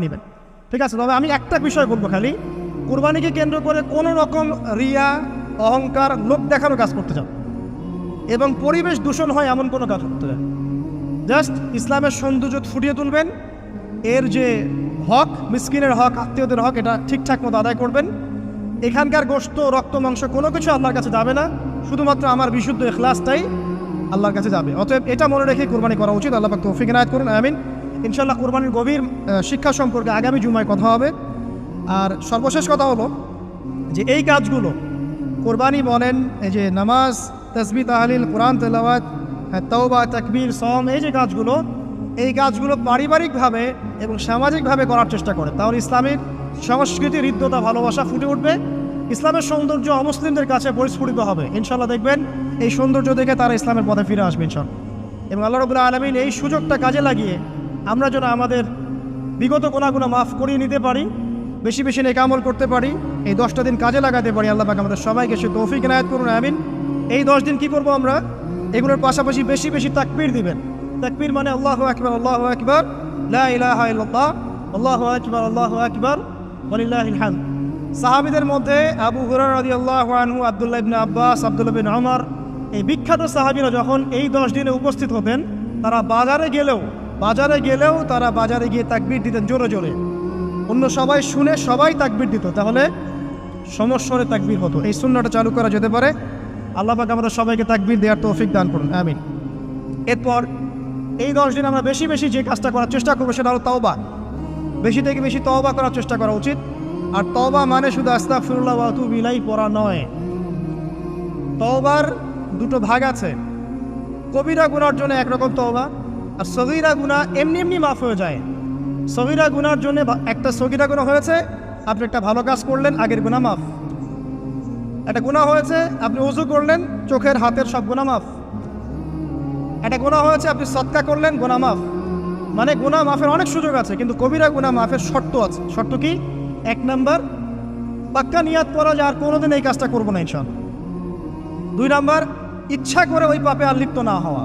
নেবেন, ঠিক আছে? তবে আমি একটা বিষয় বলবো, খালি কুরবানিকে কেন্দ্র করে কোনো রকম রিয়া, অহংকার, লোক দেখানো কাজ করতে চান এবং পরিবেশ দূষণ হয় এমন কোনো কাজ করতে চান। জাস্ট ইসলামের সৌন্দর্য ফুটিয়ে তুলবেন, এর যে হক, মিসকিনের হক, আত্মীয়দের হক, এটা ঠিকঠাক মতো আদায় করবেন। এখানকার গোশত, রক্ত, মাংস কোনো কিছু আল্লাহর কাছে যাবে না, শুধুমাত্র আমার বিশুদ্ধ ইখলাসটাই আল্লাহর কাছে যাবে। অতএব এটা মনে রেখে কুরবানি করা উচিত। আল্লাহ পাক তৌফিক ইনায়াত করুন, আমিন। ইনশাআল্লাহ কুরবানির গভীর শিক্ষা সম্পর্কে আগামী জুমায় কথা হবে। আর সর্বশেষ কথা হলো যে এই কাজগুলো, কোরবানি বলেন, এই যে নামাজ, তাসবিহ, তাহলিল, কোরআন তেলাওয়াত, তাওবা, তাকবীর, সওম, এই কাজগুলো পারিবারিকভাবে এবং সামাজিকভাবে করার চেষ্টা করে, তাহলে ইসলামিক সংস্কৃতি, হৃদ্যতা, ভালোবাসা ফুটে উঠবে। ইসলামের সৌন্দর্য অমুসলিমদের কাছে পরিস্ফুটিত হবে। ইনশাআল্লাহ দেখবেন এই সৌন্দর্য দেখে তারা ইসলামের পথে ফিরে আসবে ইনশাআল্লাহ। এবং আল্লাহ রাব্বুল আলামিন এই সুযোগটা কাজে লাগিয়ে আমরা যেন আমাদের বিগত গুনাহগুলো মাফ করিয়ে নিতে পারি, বেশি বেশি নেক আমল করতে পারি, এই 10টা দিন কাজে লাগাতে পারি। আল্লাহ পাক আমাদের সবাইকে সে তৌফিক ইনায়াত করুন, আমিন। এই 10 দিন কী করবো আমরা? এগুলোর পাশাপাশি বেশি বেশি তাকবীর দিবেন। তাকবীর মানে আল্লাহু আকবার, আল্লাহু আকবার, লা ইলাহা ইল্লাল্লাহ, আল্লাহু আকবার, আল্লাহু আকবার, ওয়ালিল্লাহিল হামদ। সাহাবীদের মধ্যে আবু হুরায়রা রাদিয়াল্লাহু আনহু, আব্দুল্লাহ ইবনে আব্বাস, আব্দুল্লাহ বিন ওমর, এই বিখ্যাত সাহাবীরা যখন এই 10 দিনে উপস্থিত হতেন, তারা বাজারে গেলেও তারা বাজারে গিয়ে তাকবীর দিতেন জোরে জোরে। অন্য সবাই শুনে সবাই তাকবীর দিত, তাহলে সমস্বরে তাকবীর হতো। এই সুন্নাহটা চালু করা যেতে পারে। আল্লাহ পাক আমাদের সবাইকে তাকবীর দেওয়ার তৌফিক দান করুন, আমিন। এরপর এই 10 দিন আমরা বেশি বেশি যে কাজটা করার চেষ্টা করবো সেটা হলো তওবা। বেশি থেকে বেশি তওবা করার চেষ্টা করা উচিত। আর তওবা মানে শুধু আস্তাগফিরুল্লাহ ওয়া আতুবু ইলাইহি পড়া নয়। তওবার দুটো ভাগ আছে। কবিরা গুনার জন্য একরকম তওবা, আর সগীরা গুনাহ এমনি এমনি মাফ হয়ে যায়। সগীরা গুনার জন্য একটা সগীরা গুনাহ হয়েছে, আপনি একটা ভালো কাজ করলেন, আগের গুনাহ মাফ। একটা গুনাহ হয়েছে, আপনি ওযু করলেন, চোখের হাতের সব গুনাহ মাফ। একটা গুনাহ হয়েছে, আপনি সদকা করলেন, গুনাহ মাফ। মানে গুনাহ মাফের অনেক সুযোগ আছে, কিন্তু কবিরা গুনাহ মাফের শর্ত আছে। শর্ত কি? 1 নাম্বার, পাক্কা নিয়াত করা যে আর কোনোদিন এই কাজটা করবো না ইনশাআল্লাহ। 2 নাম্বার, ইচ্ছা করে ওই পাপে আর লিপ্ত না হওয়া।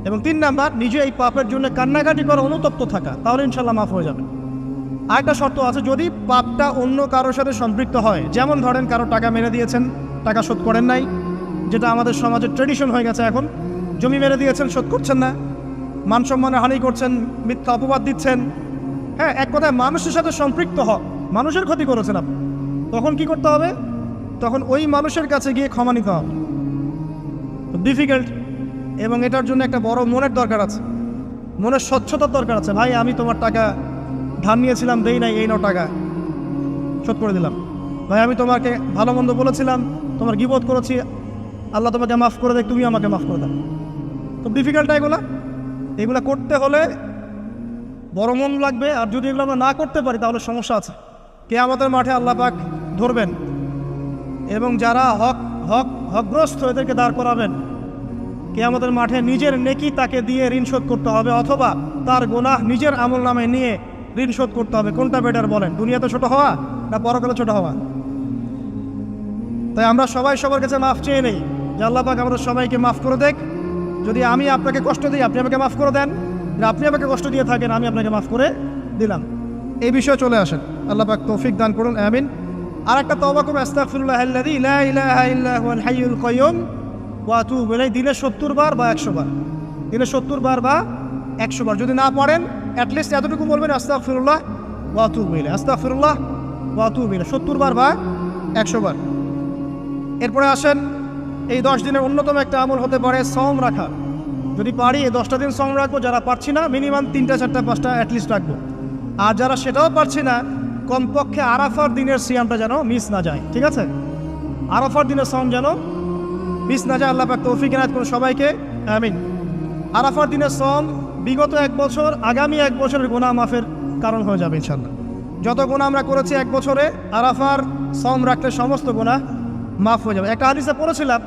এবং 3 নাম্বার, নিজে এই পাপের জন্য কান্নাকাটি করা, অনুতপ্ত থাকা, তাহলে ইনশাআল্লাহ মাফ হয়ে যাবে। আরেকটা শর্ত আছে, যদি পাপটা অন্য কারোর সাথে সম্পৃক্ত হয়, যেমন ধরেন কারো টাকা মেরে দিয়েছেন, টাকা শোধ করেন নাই, যেটা আমাদের সমাজের ট্রেডিশন হয়ে গেছে এখন। জমি মেরে দিয়েছেন, শোধ করছেন না, মান সম্মানের হানি করছেন, মিথ্যা অপবাদ দিচ্ছেন, হ্যাঁ, এক কথায় মানুষের সাথে সম্পৃক্ত হওয়া, মানুষের ক্ষতি করেছেন আপনি, তখন কি করতে হবে? তখন ওই মানুষের কাছে গিয়ে ক্ষমা নিতে হবে। ডিফিকাল্ট, এবং এটার জন্য একটা বড় মনের দরকার আছে, মনের স্বচ্ছতার দরকার আছে। ভাই, আমি তোমার টাকা ধার নিয়েছিলাম, দেই নাই, এই নাও টাকা, শোধ করে দিলাম। ভাই, আমি তোমাকে ভালো মন্দ বলেছিলাম, তোমার গীবত করেছি, আল্লাহ তোমাকে মাফ করে দেয়, তুমি আমাকে মাফ করে দাও। তো ডিফিকাল্ট এগুলা করতে হলে বড় মন লাগবে। আর যদি এগুলো আমরা না করতে পারি তাহলে সমস্যা আছে। কিয়ামতের মাঠে আল্লাহ পাক ধরবেন এবং যারা হকগ্রস্ত এদেরকে দাঁড় করাবেন। কিয়ামতের মাঠে নিজের নেকি তাকে দিয়ে ঋণ শোধ করতে হবে, অথবা তার গুনাহ নিজের আমল নামে নিয়ে ঋণ শোধ করতে হবে। কোনটা বেটার বলেন? দুনিয়াতে ছোট হওয়া না পরকালে ছোট হওয়া? তাই আমরা সবাই সবার কাছে মাফ চেয়ে নেই যে আল্লাহ পাক আমাদের সবাইকে মাফ করে দেখ। যদি আমি আপনাকে কষ্ট দিই, আপনি আমাকে মাফ করে দেন। আপনি আমাকে কষ্ট দিয়ে থাকেন, আমি আপনাকে মাফ করে দিলাম। এই বিষয়ে চলে আসেন। আল্লাহ পাক তৌফিক দান করুন, আমিন। আর একটা তওবা করুন, আস্তাগফিরুল্লাহাল্লাযী লা ইলাহা ইল্লা হুয়াল হাইয়ুল কাইয়্যুম ওয়া আতুবু ইলাইহি, দিনে 70 বার বা 100 বার, দিনে 70 বার বা 100 বার। যদি না পড়েন, অ্যাটলিস্ট এতটুকু বলবেন, আস্তাগফিরুল্লাহ ওয়া আতুবু ইলাইহি, আস্তাগফিরুল্লাহ ওয়া আতুবু ইলাইহি, 70 বার বা 100 বার। এরপরে আসেন, এই 10 দিনের অন্যতম একটা আমল হতে পারে সওম রাখা। যদি পারি এই 10টা দিন সওম রাখবো, যারা পারছি না মিনিমাম 3টা 4টা 5টা অ্যাটলিস্ট রাখবো। আর যারা সেটাও পারছি না, কমপক্ষে আরাফার দিনের সিয়ামটা যেন মিস না যায়, ঠিক আছে? আরাফার দিনের সওম যেন মিস না যায়। আল্লাহ পাক তৌফিক ইনায়াত করুন সবাইকে, আমিন। আরাফার দিনের সওম বিগত 1 বছর, আগামী 1 বছরের গুনাহ মাফের কারণ হয়ে যাবে ইনশাআল্লাহ। যত গুনাহ আমরা করেছি 1 বছরে, আরাফার সওম রাখলে সমস্ত গুনাহ মাফ হয়ে যাবে। একটা হাদিসে পড়েছিলাম,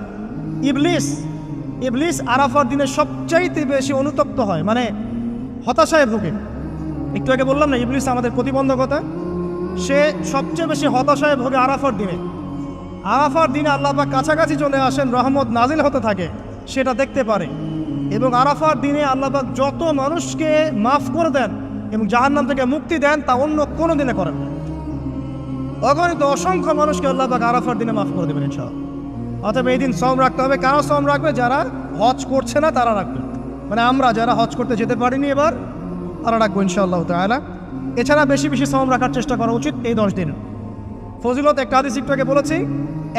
ইবলিস আরাফার দিনে সবচাইতে বেশি অনুতপ্ত হয়, মানে হতাশায় ভোগে। একটু আগে বললাম না, ইবলিস আমাদের প্রতিবন্ধকতা, সে সবচেয়ে বেশি হতাশায় ভোগে আরাফার দিনে। আরাফার দিনে আল্লাহ পাক কাছাকাছি চলে আসেন, রহমত নাজিল হতে থাকে, সেটা দেখতে পারে। এবং আরাফার দিনে আল্লাহ পাক যত মানুষকে মাফ করে দেন, এবং জাহান্নাম থেকে মুক্তি দেন তা অন্য কোনো দিনে করেন না। অগণিত অসংখ্য মানুষকে আল্লাহ পাক আরাফার দিনে মাফ করে দেবেন ইনশাআল্লাহ। অতএব এই দিন সওম রাখতে হবে। কারো সওম রাখবে? যারা হজ করছে না তারা রাখবে, মানে আমরা যারা হজ করতে যেতে পারিনি এবার তারা রাখবো ইনশাআল্লাহ তাআলা। এছাড়া বেশি বেশি সওম রাখার চেষ্টা করা উচিত এই 10 দিন। ফজিলত একটা হাদিস একটু আগে বলেছি,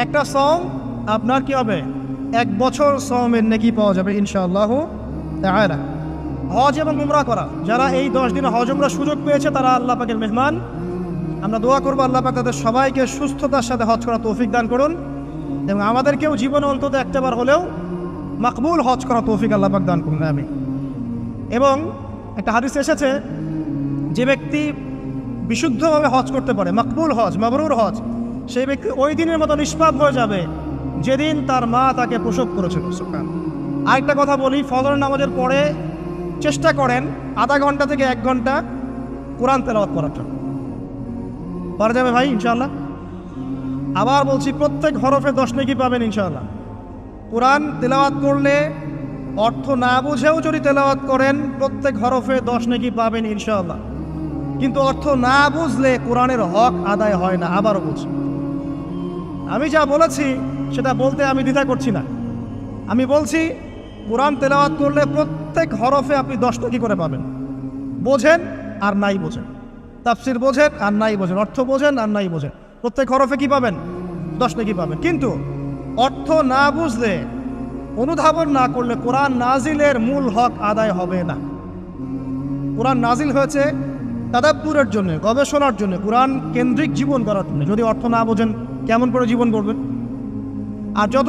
একটা সওম আপনার কি হবে? 1 বছর সওমের নেকি পাওয়া যাবে ইনশাআল্লাহ তাআলা। হজ এবং উমরা করা, যারা এই 10 দিনে হজ উমরা সুযোগ পেয়েছে তারা আল্লাহ পাকের মেহমান। আমরা দোয়া করবো আল্লাহ পাক তাদের সবাইকে সুস্থতার সাথে হজ করা তৌফিক দান করুন, এবং আমাদেরকেও জীবনে অন্তত একটাবার হলেও মাকবুল হজ করা তৌফিক আল্লাহ পাক দান করুন আমি। এবং একটা হাদিস এসেছে, যে ব্যক্তি বিশুদ্ধভাবে হজ করতে পারে, মাকবুল হজ, মাবরুর হজ, সেই ব্যক্তি ওই দিনের মতো নিষ্পাপ হয়ে যাবে যেদিন তার মা তাকে প্রসব করেছিল। আরেকটা কথা বলি, ফজর নামাজের পরে চেষ্টা করেন আধা ঘন্টা থেকে 1 ঘন্টা কোরআন তেলাওয়াত করার জন্য। পারা যাবে ভাই ইনশাআল্লাহ? আবার বলছি, প্রত্যেক হরফে 10 নেকি পাবেন ইনশাআল্লাহ। কোরআন তেলাওয়াত করলে অর্থ না বুঝেও যদি তেলাওয়াত করেন প্রত্যেক হরফে 10 নেকি পাবেন ইনশাআল্লাহ। কিন্তু অর্থ না বুঝলে কোরআনের হক আদায় হয় না। আবারও বলছি, আমি যা বলেছি সেটা বলতে আমি দ্বিধা করছি না। আমি বলছি কোরআন তেলাওয়াত করলে প্রত্যেক হরফে আপনি 10 নেকি করে পাবেন, বোঝেন আর নাই বোঝেন, তাফসির বোঝেন আর নাই বোঝেন, অর্থ বোঝেন আর নাই বোঝেন, প্রত্যেক হরফে কি পাবেন? 10 নেকি পাবেন। কিন্তু অর্থ না বুঝলে, অনুধাবন না করলে কোরআন নাজিলের মূল হক আদায় হবে না। কোরআন নাজিল হয়েছে তাদাব্বুরের জন্য, গবেষণার জন্য, কোরআন কেন্দ্রিক জীবন করার জন্য। যদি অর্থ না বোঝেন কেমন করে জীবন করবেন? আর যত